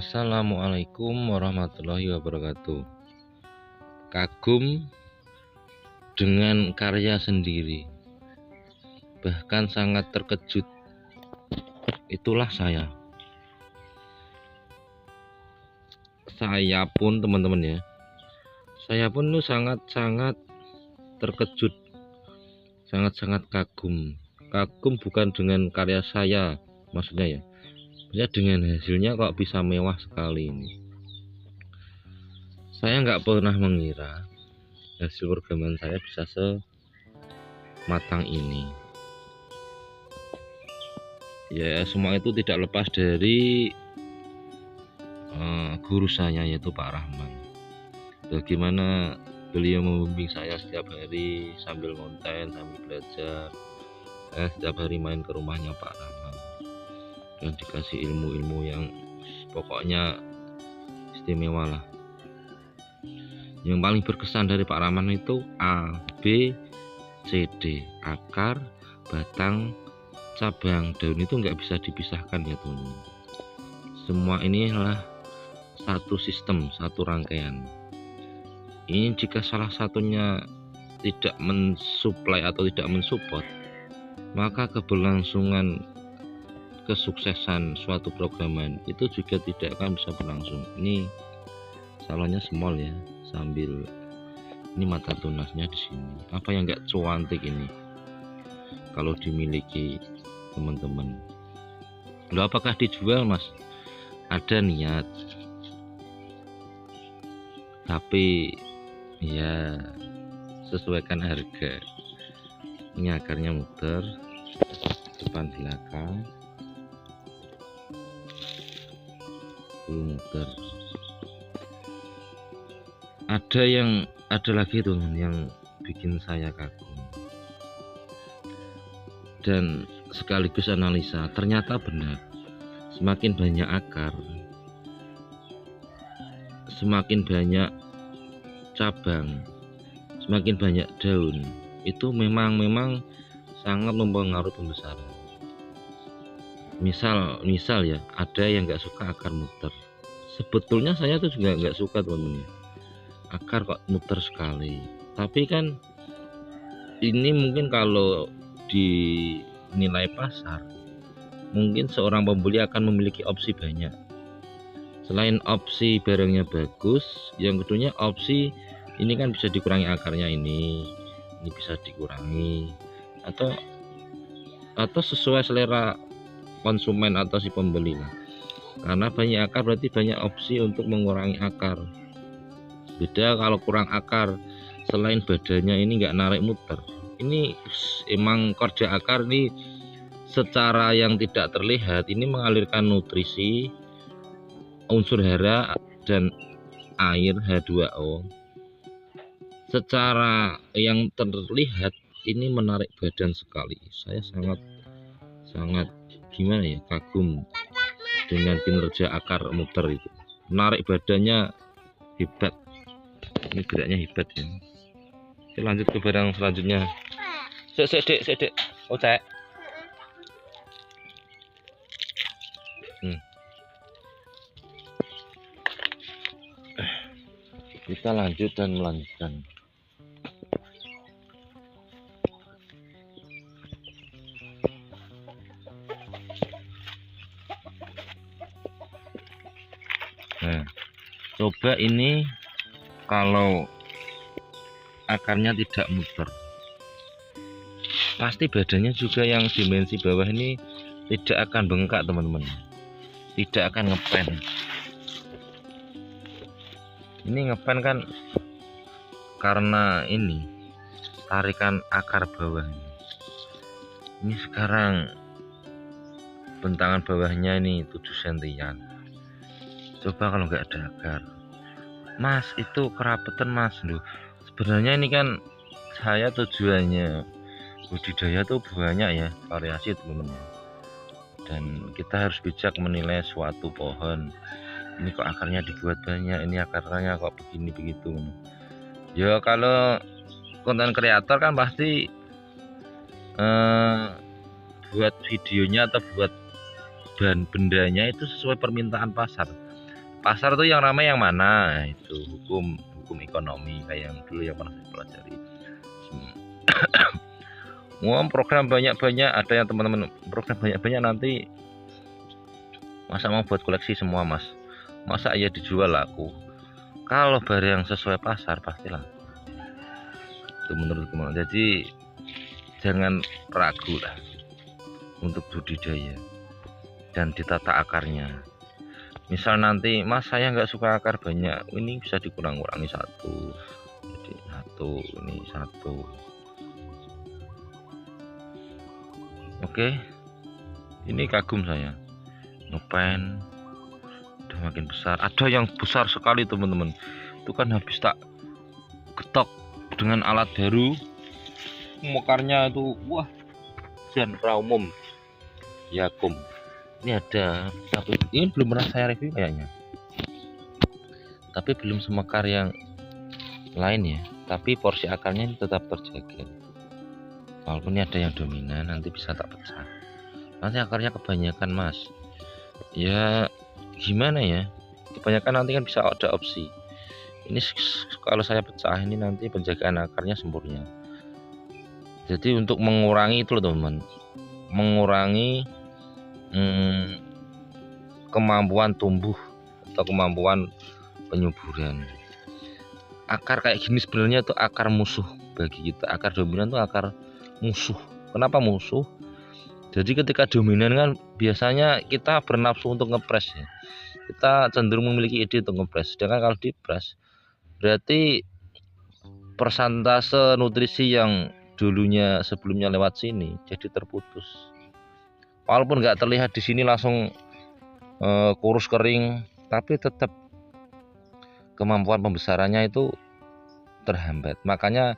Assalamualaikum warahmatullahi wabarakatuh. Kagum dengan karya sendiri, bahkan sangat terkejut. Itulah saya. Saya pun teman-teman ya. Saya pun tuh sangat-sangat terkejut, sangat-sangat kagum. Kagum bukan dengan karya saya, maksudnya ya. Ya dengan hasilnya kok bisa mewah sekali ini. Saya nggak pernah mengira hasil pergaman saya bisa sematang ini. Ya semua itu tidak lepas dari guru saya yaitu Pak Rahman. Bagaimana beliau membimbing saya setiap hari sambil konten, sambil belajar. Saya setiap hari main ke rumahnya Pak Rahman dan dikasih ilmu-ilmu yang pokoknya istimewa lah. Yang paling berkesan dari Pak Rahman itu A, B, C, D, akar, batang, cabang, daun itu nggak bisa dipisahkan ya teman-teman. Semua ini adalah satu sistem, satu rangkaian. Ini jika salah satunya tidak mensuplai atau tidak mensupport, maka keberlangsungan kesuksesan suatu programan itu juga tidak akan bisa berlangsung. Ini salonnya small ya, sambil ini mata tunasnya di sini. Apa yang enggak cuantik ini kalau dimiliki teman-teman. Loh, apakah dijual mas? Ada niat, tapi ya sesuaikan harga. Ini akarnya muter depan belakang, muter. Ada lagi tuh yang bikin saya kagum dan sekaligus analisa. Ternyata benar, semakin banyak akar, semakin banyak cabang, semakin banyak daun, itu memang sangat mempengaruhi pembesaran. Misal ya, ada yang nggak suka akar muter. Sebetulnya saya tuh juga nggak suka teman-teman, akar kok muter sekali. Tapi kan ini mungkin kalau dinilai pasar, mungkin seorang pembeli akan memiliki opsi banyak. Selain opsi barangnya bagus, yang keduanya opsi ini kan bisa dikurangi akarnya, ini bisa dikurangi atau sesuai selera konsumen atau si pembeli lah. Karena banyak akar berarti banyak opsi untuk mengurangi akar. Beda kalau kurang akar, selain badannya ini nggak narik muter, ini emang kerja akar ini secara yang tidak terlihat ini mengalirkan nutrisi, unsur hara dan air H2O. Secara yang terlihat ini menarik badan sekali. Saya sangat gimana ya, kagum dengan kinerja akar muter itu. Menarik badannya hebat. Ini geraknya hebat ya. Oke, lanjut ke barang selanjutnya. Sek. Oh, cek. Kita lanjut dan melanjutkan. Nah, coba ini kalau akarnya tidak muter, pasti badannya juga yang dimensi bawah ini tidak akan bengkak teman-teman, tidak akan ngepen. Ini ngepen kan karena ini tarikan akar bawah ini sekarang bentangan bawahnya ini 7 sentian. Coba kalau nggak ada akar, mas itu kerapetan mas. Loh, sebenarnya ini kan saya tujuannya budidaya tuh banyak ya, variasi teman-teman, dan kita harus bijak menilai suatu pohon. Ini kok akarnya dibuat banyak, ini akarnya kok begini begitu. Ya kalau konten kreator kan pasti buat videonya atau buat bahan bendanya itu sesuai permintaan pasar. pasar tuh yang ramai yang mana? Itu hukum ekonomi kayak yang dulu yang pernah saya pelajari. Program banyak-banyak, ada yang teman-teman program banyak-banyak nanti masa mau buat koleksi semua mas, masa ya dijual laku. Kalau barang yang sesuai pasar pastilah itu menurut teman. Jadi jangan ragu lah untuk budidaya dan ditata akarnya. Misal nanti mas saya nggak suka akar banyak, ini bisa dikurang-kurangi satu, jadi satu, ini satu. Oke, ini kagum saya ngepen udah makin besar. Ada yang besar sekali teman-teman, itu kan habis tak getok dengan alat baru, mekarnya itu wah jan umum Yakum. Ini ada, tapi ini belum pernah saya review kayaknya, tapi belum semekar yang lain ya, tapi porsi akarnya ini tetap terjaga. Walaupun ini ada yang dominan, nanti bisa tak pecah. Nanti akarnya kebanyakan mas, ya gimana ya, kebanyakan nanti kan bisa ada opsi. Ini kalau saya pecah ini nanti penjagaan akarnya sempurna. Jadi untuk mengurangi itu loh teman-teman, mengurangi kemampuan tumbuh atau kemampuan penyuburan. Akar kayak gini sebenarnya itu akar musuh bagi kita. Akar dominan itu akar musuh. Kenapa musuh? Jadi ketika dominan kan biasanya kita bernafsu untuk ngepres ya. Kita cenderung memiliki ide untuk ngepres. Sedangkan kalau dipres berarti persentase nutrisi yang dulunya sebelumnya lewat sini jadi terputus. Walaupun nggak terlihat di sini langsung kurus kering, tapi tetap kemampuan pembesarannya itu terhambat. Makanya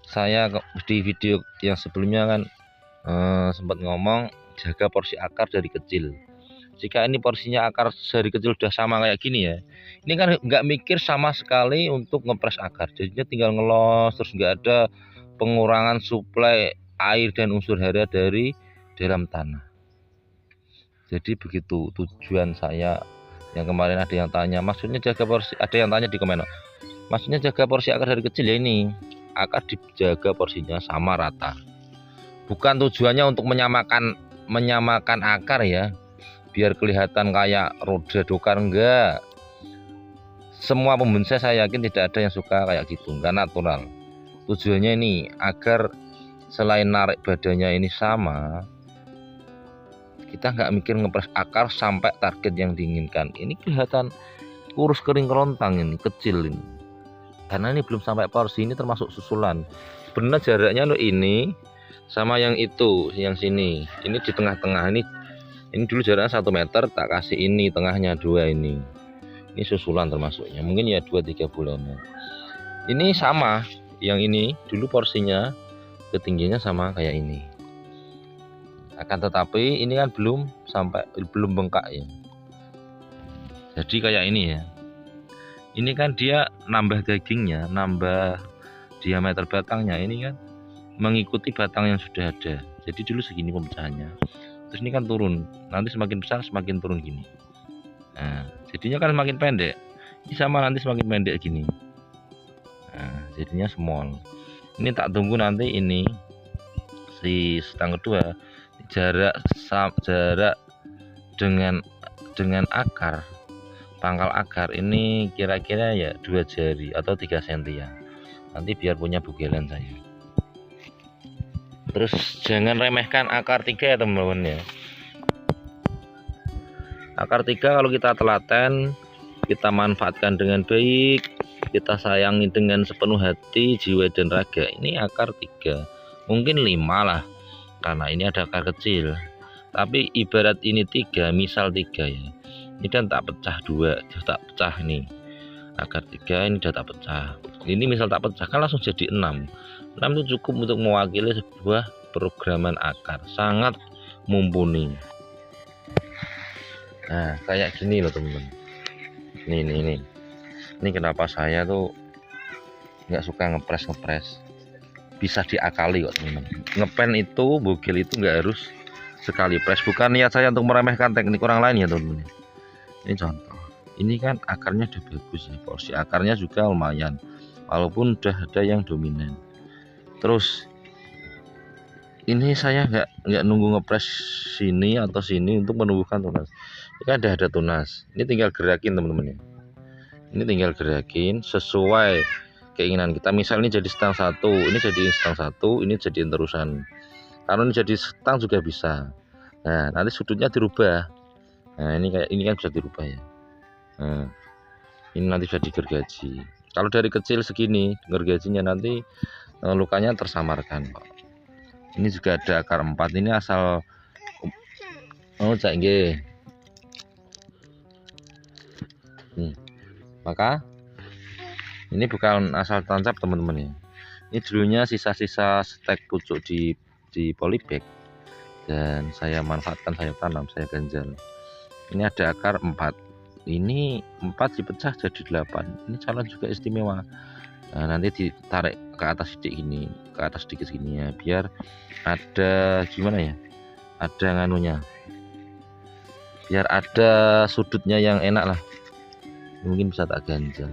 saya di video yang sebelumnya kan sempat ngomong jaga porsi akar dari kecil. Jika ini porsinya akar dari kecil udah sama kayak gini ya, ini kan nggak mikir sama sekali untuk ngepres akar, jadinya tinggal ngelos, terus nggak ada pengurangan suplai air dan unsur hara dari dalam tanah. Jadi begitu tujuan saya. Yang kemarin ada yang tanya, maksudnya jaga porsi, ada yang tanya di komen, maksudnya jaga porsi akar dari kecil ya, ini akar dijaga porsinya sama rata. Bukan tujuannya untuk menyamakan akar ya, biar kelihatan kayak roda dokar, enggak. Semua pembonsai saya yakin tidak ada yang suka kayak gitu, enggak natural. Tujuannya ini agar selain narik badannya ini sama, kita nggak mikir ngepres akar sampai target yang diinginkan. Ini kelihatan kurus kering kerontang, ini kecil ini, karena ini belum sampai porsi. Ini termasuk susulan. Sebenarnya jaraknya loh ini sama yang itu, yang sini. Ini di tengah-tengah, ini dulu jaraknya 1 meter, tak kasih ini tengahnya 2 ini. Ini susulan termasuknya, mungkin ya 2-3 bulanan. Ini sama, yang ini dulu porsinya ketinggiannya sama kayak ini. Akan tetapi ini kan belum bengkak ya. Jadi kayak ini ya. Ini kan dia nambah dagingnya, nambah diameter batangnya. Ini kan mengikuti batang yang sudah ada. Jadi dulu segini pemecahannya. Terus ini kan turun. Nanti semakin besar semakin turun gini. Nah, jadinya kan semakin pendek. Ini sama nanti semakin pendek gini. Nah, jadinya small. Ini tak tunggu nanti ini si setang kedua, jarak dengan akar, pangkal akar ini kira-kira ya 2 jari atau 3 cm ya. Nanti biar punya bugelan saya. Terus jangan remehkan akar 3 ya teman-teman ya. Akar 3 kalau kita telaten, kita manfaatkan dengan baik, kita sayangi dengan sepenuh hati, jiwa dan raga, ini akar 3, mungkin 5 lah, karena ini ada akar kecil. Tapi ibarat ini 3, misal 3 ya, ini kan tak pecah 2, tak pecah nih akar 3, ini udah tak pecah. Ini misal tak pecah kan langsung jadi 6 itu cukup untuk mewakili sebuah programan akar, sangat mumpuni. Nah kayak gini loh teman-teman. Ini kenapa saya tuh nggak suka ngepres. Bisa diakali kok teman-teman. Ngepen itu, bugil itu nggak harus sekali pres. Bukan niat saya untuk meremehkan teknik orang lain ya teman-teman. Ini contoh. Ini kan akarnya udah bagus ya, porsi akarnya juga lumayan walaupun udah ada yang dominan. Terus ini saya nggak nunggu ngepres sini atau sini untuk menumbuhkan tunas. Ini kan ada tunas, ini tinggal gerakin teman-teman ya. Ini tinggal gerakin sesuai keinginan kita. Misal ini jadi stang satu, ini jadi stang satu, ini jadi terusan. Kalau ini jadi stang juga bisa. Nah, nanti sudutnya dirubah. Nah, ini kan bisa dirubah ya. Nah, ini nanti bisa digergaji. Kalau dari kecil segini, gergajinya nanti lukanya tersamarkan. Ini juga ada akar 4. Ini asal cak nggih. Maka ini bukan asal tancap teman-teman ya. Ini dulunya sisa-sisa stek pucuk di polybag dan saya manfaatkan, saya tanam, saya ganjal. Ini ada akar 4. Ini 4 dipecah jadi 8. Ini calon juga istimewa. Nah, nanti ditarik ke atas sedikit ini, ke atas sedikit gini ya, biar ada gimana ya, ada nganunya, biar ada sudutnya yang enak lah. Mungkin bisa tak ganjal.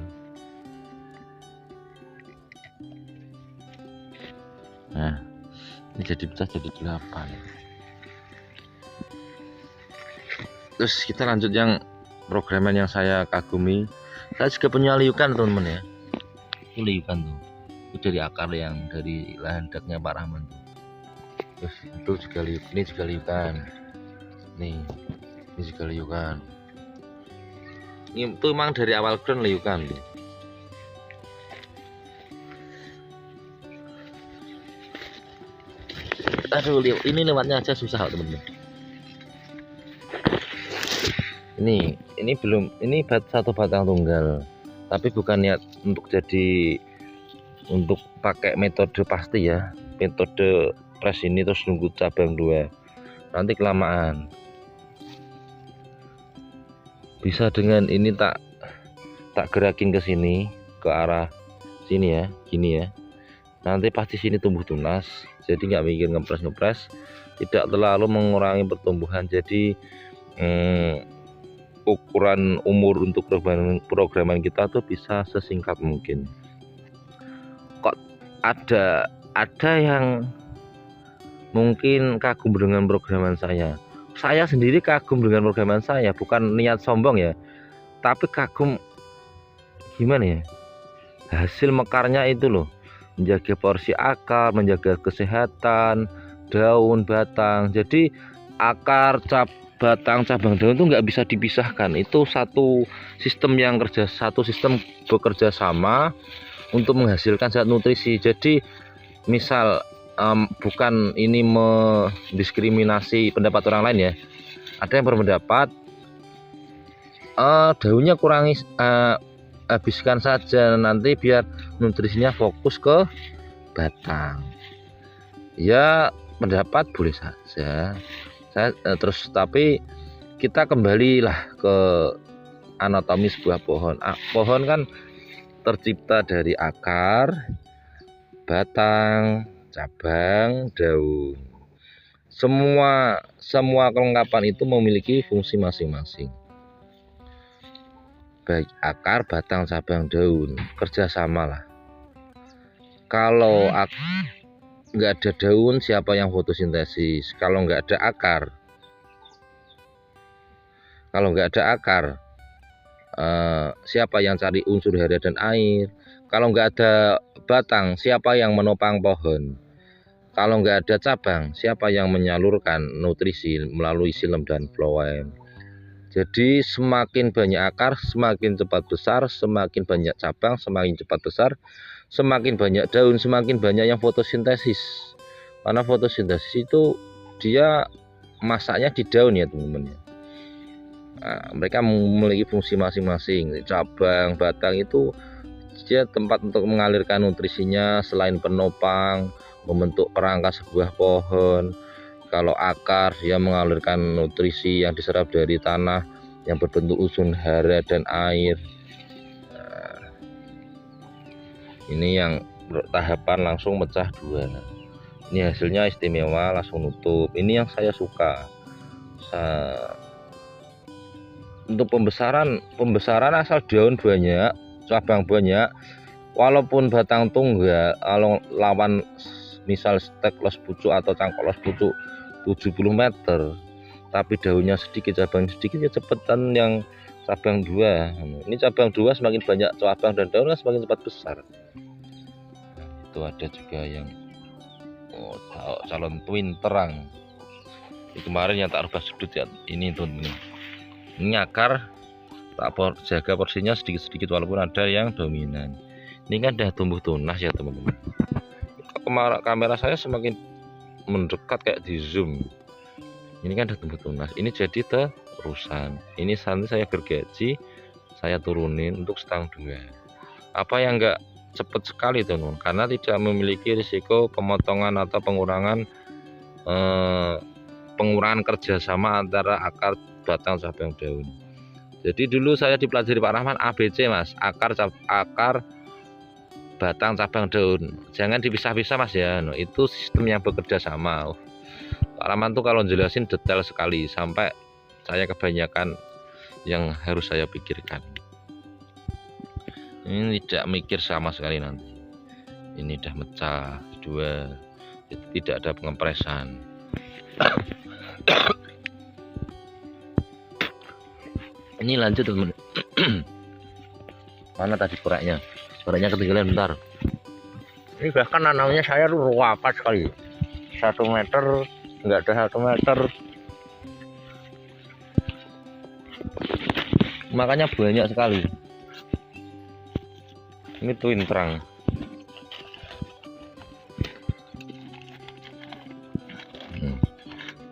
Nah, ini jadi pecah jadi 8. Terus kita lanjut yang programan yang saya kagumi. Saya juga punya liukan teman-teman ya. Ini liukan tuh, itu dari akar yang dari lahan daknya Pak Rahman tuh. Terus itu juga liukan, ini juga liukan. Nih, ini juga liukan. Ini tuh memang dari awal ground liukan. Aduh, ini lewatnya aja susah teman-teman. Ini belum, ini satu batang tunggal, tapi bukan niat untuk pakai metode pasti ya, metode press ini terus nunggu cabang 2, nanti kelamaan. Bisa dengan ini tak gerakin ke sini, ke arah sini ya, gini ya, nanti pasti sini tumbuh tunas. Jadi nggak mikir ngepres, tidak terlalu mengurangi pertumbuhan. Jadi ukuran umur untuk programan kita tuh bisa sesingkat mungkin. Kok ada yang mungkin kagum dengan programan saya sendiri kagum dengan programan saya, bukan niat sombong ya, tapi kagum gimana ya, hasil mekarnya itu loh, menjaga porsi akar, menjaga kesehatan daun, batang. Jadi akar, batang, cabang, daun itu nggak bisa dipisahkan. Itu satu sistem satu sistem bekerja sama untuk menghasilkan zat nutrisi. Jadi misal bukan ini mendiskriminasi pendapat orang lain ya. Ada yang berpendapat daunnya kurangi, habiskan saja nanti biar nutrisinya fokus ke batang. Ya, pendapat boleh saja. Tapi kita kembalilah ke anatomi sebuah pohon. Pohon kan tercipta dari akar, batang, cabang, daun. Semua kelengkapan itu memiliki fungsi masing-masing. Baik akar, batang, cabang, daun, kerjasama lah. Kalau nggak ada daun, siapa yang fotosintesis? Kalau nggak ada akar, siapa yang cari unsur hara dan air? Kalau nggak ada batang, siapa yang menopang pohon? Kalau nggak ada cabang, siapa yang menyalurkan nutrisi melalui xilem dan floem? Jadi semakin banyak akar, semakin cepat besar, semakin banyak cabang, semakin cepat besar, semakin banyak daun, semakin banyak yang fotosintesis. Karena fotosintesis itu dia masaknya di daun ya teman-teman. Nah, mereka memiliki fungsi masing-masing. Cabang, batang itu dia tempat untuk mengalirkan nutrisinya selain penopang, membentuk kerangka sebuah pohon. Kalau akar dia mengalirkan nutrisi yang diserap dari tanah yang berbentuk unsur hara dan air. Nah, ini yang tahapan langsung pecah 2. Ini hasilnya istimewa, langsung nutup. Ini yang saya suka. untuk pembesaran asal daun banyak, cabang banyak, walaupun batang tunggal, kalau lawan misal stek los pucuk atau cangkok los pucuk 70 meter, tapi daunnya sedikit, cabang sedikit, ya cepetan yang cabang 2. Ini cabang 2 semakin banyak cabang dan daun semakin cepat besar. Nah, itu ada juga yang calon twin terang. Ini kemarin yang tak rubah sudut ya, ini tuh ini akar tak jaga porsinya sedikit-sedikit walaupun ada yang dominan. Ini kan udah tumbuh tunas ya teman-teman. Kamera saya semakin mendekat kayak di zoom. Ini kan udah tumbuh tunas. Ini jadi terusan. Ini nanti saya gergaji, saya turunin untuk 1/2. Apa yang enggak cepat sekali teman-teman, karena tidak memiliki risiko pemotongan atau pengurangan kerjasama antara akar, batang, cabang, daun. Jadi dulu saya dipelajari Pak Rahman ABC mas, akar, batang, cabang, daun, jangan dipisah-pisah mas ya. No, itu sistem yang bekerja sama. Pak Rahman tuh kalau jelasin detail sekali sampai saya kebanyakan yang harus saya pikirkan. Ini tidak mikir sama sekali nanti. Ini udah mecah 2, tidak ada pengepresan. Ini lanjut teman. Mana tadi koreknya? Koreknya ketinggalan bentar. Ini bahkan nanamnya saya tuh rapat sekali. 1 meter, enggak ada 1 meter. Makanya banyak sekali. Ini twin terang.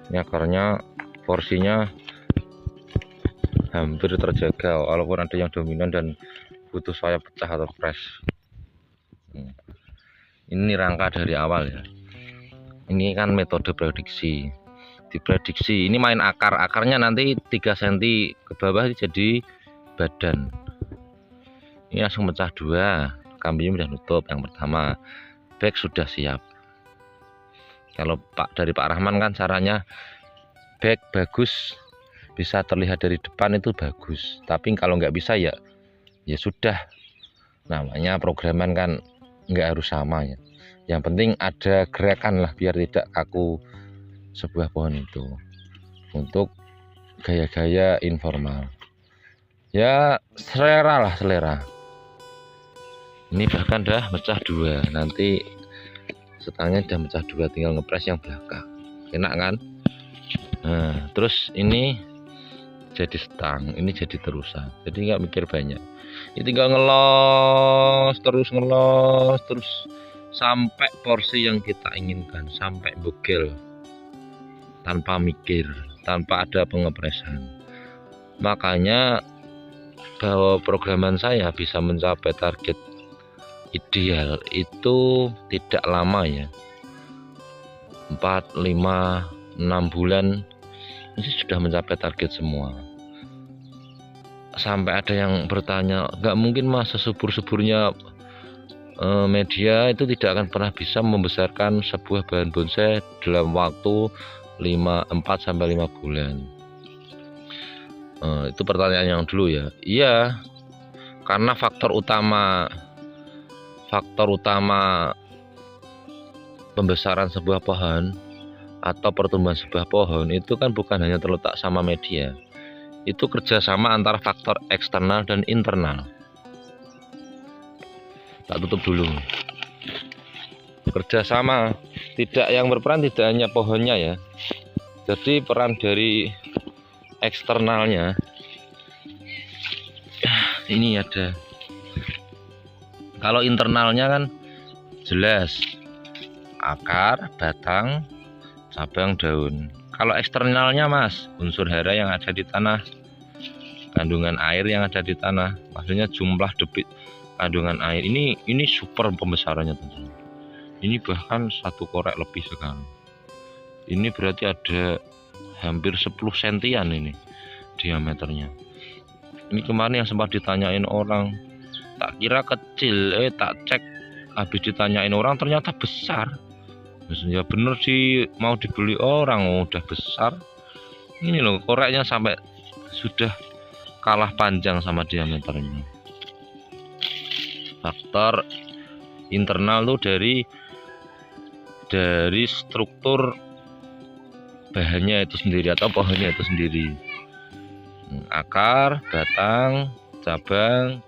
Ini akarnya porsinya hampir terjaga walaupun ada yang dominan dan butuh saya pecah atau press. Ini rangka dari awal ya. Ini kan metode prediksi. Diprediksi ini main akarnya nanti 3 cm ke bawah jadi badan. Ini langsung pecah 2, kambingnya sudah nutup yang pertama, back sudah siap. Kalau dari Pak Rahman kan caranya back bagus, bisa terlihat dari depan itu bagus. Tapi kalau nggak bisa ya sudah, namanya programan kan nggak harus sama ya. Yang penting ada gerakan lah biar tidak kaku sebuah pohon itu. Untuk gaya-gaya informal ya, selera lah, selera. Ini bahkan dah pecah 2, nanti setangnya udah pecah 2, tinggal ngepres yang belakang, enak kan. Nah terus ini jadi setang, ini jadi terusan, jadi nggak mikir banyak. Ini tinggal ngelos terus sampai porsi yang kita inginkan, sampai bugel tanpa mikir, tanpa ada pengepresan. Makanya bahwa programan saya bisa mencapai target ideal itu tidak lama ya, 4, 5, 6 bulan ini sudah mencapai target semua. Sampai ada yang bertanya, nggak mungkin mas sesubur-suburnya media itu tidak akan pernah bisa membesarkan sebuah bahan bonsai dalam waktu 4-5 bulan. Itu pertanyaan yang dulu ya. Iya, karena faktor utama pembesaran sebuah pohon atau pertumbuhan sebuah pohon itu kan bukan hanya terletak sama media, itu kerjasama antara faktor eksternal dan internal. Tak tutup dulu. Kerjasama, tidak yang berperan tidak hanya pohonnya ya, jadi peran dari eksternalnya ini ada. Kalau internalnya kan jelas akar, batang, cabang, daun. Kalau eksternalnya mas, unsur hara yang ada di tanah, kandungan air yang ada di tanah, maksudnya jumlah debit kandungan air. Ini super pembesarannya teman-teman. Ini bahkan 1 korek lebih sekarang. Ini berarti ada hampir 10 sentian ini diameternya. Ini kemarin yang sempat ditanyain orang, tak kira kecil, tak cek habis ditanyain orang ternyata besar. Ya bener sih, mau dibeli orang udah besar. Ini loh koreknya sampai sudah kalah panjang sama diameternya. Faktor internal tuh dari struktur bahannya itu sendiri atau pohonnya itu sendiri, akar, batang, cabang,